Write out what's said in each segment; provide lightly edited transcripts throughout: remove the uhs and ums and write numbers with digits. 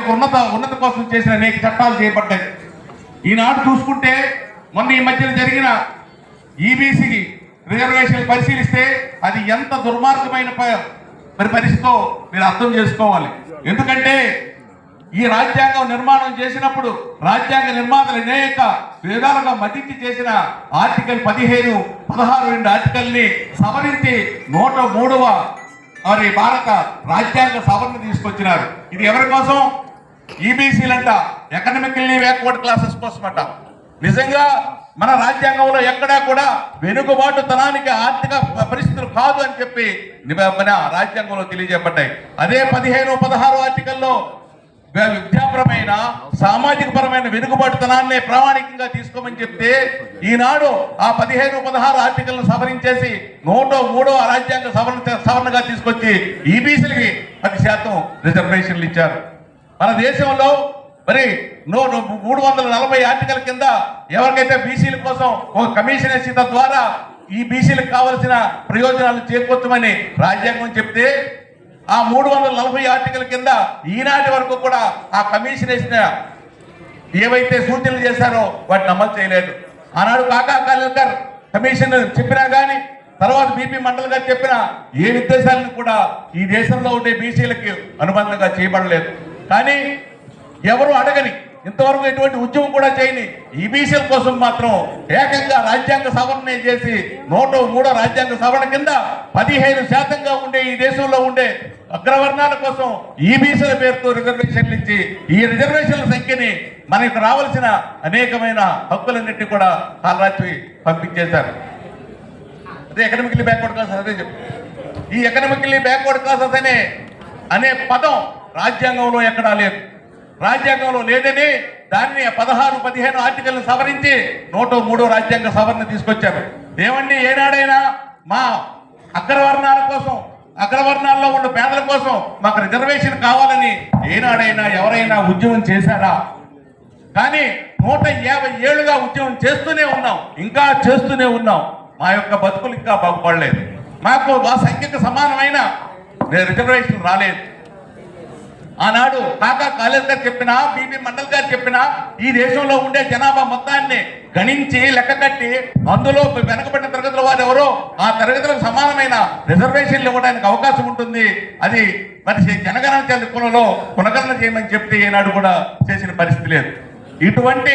యొక్క ఉన్నత కోసం చేసిన అనేక చట్టాలు చేపట్టాయి. ఈనాడు చూసుకుంటే మొన్న ఈ మధ్యన జరిగిన ఈబీసీకి రిజర్వేషన్లు పరిశీలిస్తే అది ఎంత దుర్మార్గమైన పరిస్థితితో మీరు అర్థం చేసుకోవాలి. ఎందుకంటే ఈ రాజ్యాంగం నిర్మాణం చేసినప్పుడు రాజ్యాంగ నిర్మాతలు అనేక విధాలుగా మదించి చేసిన ఆర్టికల్ 15, 16 ఆర్టికల్ని సవరించి 103వ మరి భారత రాజ్యాంగ సవరణ తీసుకొచ్చినారు. ఇది ఎవరి కోసం? ఈబీసీలంట, ఎకనామికల్లీ బ్యాక్వర్డ్ క్లాసెస్ కోసం అంట. నిజంగా మన రాజ్యాంగంలో ఎక్కడా కూడా వెనుకబాటుతనానికి ఆర్థిక పరిస్థితులు కాదు అని చెప్పి మన రాజ్యాంగంలో తెలియజేయబడ్డాయి. అదే 15, 16 ఆర్టికల్లో విద్యాపరమైన సామాజిక పరమైన వెనుకబాటుతనాన్నే ప్రామాణికంగా తీసుకోమని చెప్తే ఈనాడు ఆ 15, 16 ఆర్టికల్ను సవరించేసి 103వ రాజ్యాంగ సవరణగా తీసుకొచ్చి ఈబీసీలకి 10% రిజర్వేషన్లు ఇచ్చారు. మన దేశంలో మరి 340 ఆర్టికల్ కింద ఎవరికైతే బీసీల కోసం ఒక కమిషన్ వేసి తద్వారా ఈ బీసీలకు కావలసిన ప్రయోజనాలు చేకూర్చమని రాజ్యాంగం చెప్తే ఆ 340 ఆర్టికల్ కింద ఈనాటి వరకు కూడా ఆ కమిషన్ వేసిన ఏవైతే సూచనలు చేశారో వాటిని అమలు చేయలేదు. ఆనాడు కాకా కాలేకర్ కమిషన్ చెప్పినా కానీ తర్వాత బీపీ మండల్ గారు చెప్పిన ఏ ఉద్దేశాలను కూడా ఈ దేశంలో ఉండే బీసీలకి అనుబంధంగా చేయబడలేదు. కానీ ఎవరు అడగని ఇంతవరకు ఎటువంటి ఉద్యమం కూడా చేయని ఈ బీసీల కోసం మాత్రం ఏకంగా రాజ్యాంగ సవరణ చేసి 103వ రాజ్యాంగ సవరణ కింద 15% ఉండే ఈ దేశంలో ఉండే అగ్రవర్ణాల కోసం ఈ బీసీల పేరుతో రిజర్వేషన్లు ఇచ్చి ఈ రిజర్వేషన్ల సంఖ్యని మనకు రావాల్సిన అనేకమైన హక్కులన్నింటినీ కూడా కాలరాత్రి పంపించేశారు. అదే ఎకనామికల్లీ బ్యాక్వర్డ్ క్లాసెస్. అదే చెప్పు, ఈ ఎకనామికల్లీ బ్యాక్వర్డ్ క్లాసెస్ అనే పదం రాజ్యాంగంలో ఎక్కడా లేదు. రాజ్యాంగంలో లేదని దాన్ని 16, 15 ఆర్టికల్ని సవరించి 103వ రాజ్యాంగ సవరణ తీసుకొచ్చారు. ఏమండి, ఏనాడైనా మా అగ్రవర్ణాల కోసం, అగ్రవర్ణాల్లో ఉన్న పేదల కోసం మాకు రిజర్వేషన్ కావాలని ఏనాడైనా ఎవరైనా ఉద్యమం చేశారా? కానీ 150 ఏళ్ళుగా ఉద్యమం చేస్తూనే ఉన్నాం, ఇంకా చేస్తూనే ఉన్నాం. మా యొక్క బతుకులు ఇంకా బాగుపడలేదు. మాకు మా సంఖ్యకు సమానమైన రిజర్వేషన్ రాలేదు. ఆనాడు కాకా కాలేజ్ గారు చెప్పినా, బీపీ మండల్ గారు చెప్పినా ఈ దేశంలో ఉండే జనాభా మొత్తాన్ని గణించి లెక్క కట్టి అందులో వెనకబడిన తరగతుల వారు ఎవరో ఆ తరగతులకు సమానమైన రిజర్వేషన్లు ఇవ్వడానికి అవకాశం ఉంటుంది. అది మరి జనగణన కులంలో పునగణన చేయమని చెప్తే ఈనాడు కూడా చేసిన పరిస్థితి లేదు. ఇటువంటి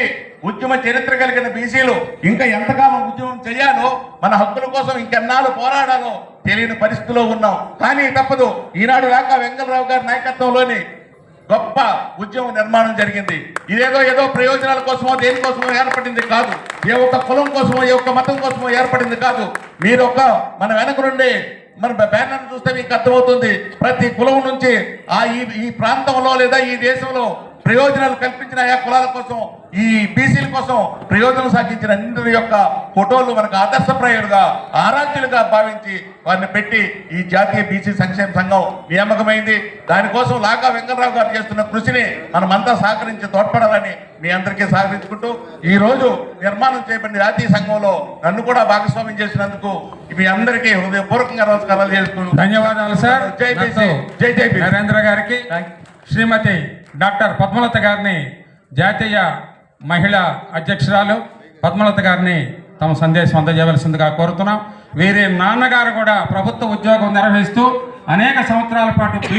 ఉద్యమ చరిత్ర కలిగిన బీసీలు ఇంకా ఎంతకాలం ఉద్యమం చేయాలో, మన హక్కుల కోసం ఇంకెన్నాళ్ళు పోరాడాలో తెలియని పరిస్థితిలో ఉన్నాం. కానీ తప్పదు. ఈనాడు రాకా వెంకటరావు గారి నాయకత్వంలోని గొప్ప ఉద్యమ నిర్మాణం జరిగింది. ఇదేదో ఏదో ప్రయోజనాల కోసమో దేనికోసమో ఏర్పడింది కాదు. ఏ ఒక్క కులం కోసమో ఏ ఒక్క మతం కోసమో ఏర్పడింది కాదు. మీరు మన వెనక నుండి మన బ్యానర్ చూస్తే మీకు అర్థమవుతుంది. ప్రతి కులం నుంచి ఈ ప్రాంతంలో లేదా ఈ దేశంలో ప్రయోజనాలు కల్పించిన ఆయా కులాల కోసం, ఈ బీసీల కోసం ప్రయోజనం సాగించిన అందరి యొక్క ఫోటోలు మనకు ఆదర్శప్రాయులుగా, ఆరాధ్యులుగా భావించి వారిని పెట్టి ఈ జాతీయ బీసీ సంక్షేమ సంఘం నియామకమైంది. దానికోసం లాకా వెంకటరావు గారు చేస్తున్న కృషిని మనమంతా సహకరించి తోడ్పడాలని మీ అందరికీ సహకరించుకుంటూ ఈ రోజు నిర్మాణం చేయబడిన జాతీయ సంఘంలో నన్ను కూడా భాగస్వామ్యం చేసినందుకు మీ అందరికీ హృదయపూర్వకంగా నమస్కారాలు చేసుకుంటూ ధన్యవాదాలు సార్. జై బీసీ, జై జై బీసీ. నరేంద్ర గారికి, శ్రీమతి డాక్టర్ పద్మలత గారిని, జాతీయ మహిళా అధ్యక్షురాలు పద్మలత గారిని తమ సందేశం అందజేయవలసిందిగా కోరుతున్నాం. వీరి నాన్నగారు కూడా ప్రభుత్వ ఉద్యోగం నిర్వహిస్తూ అనేక సంవత్సరాల పాటు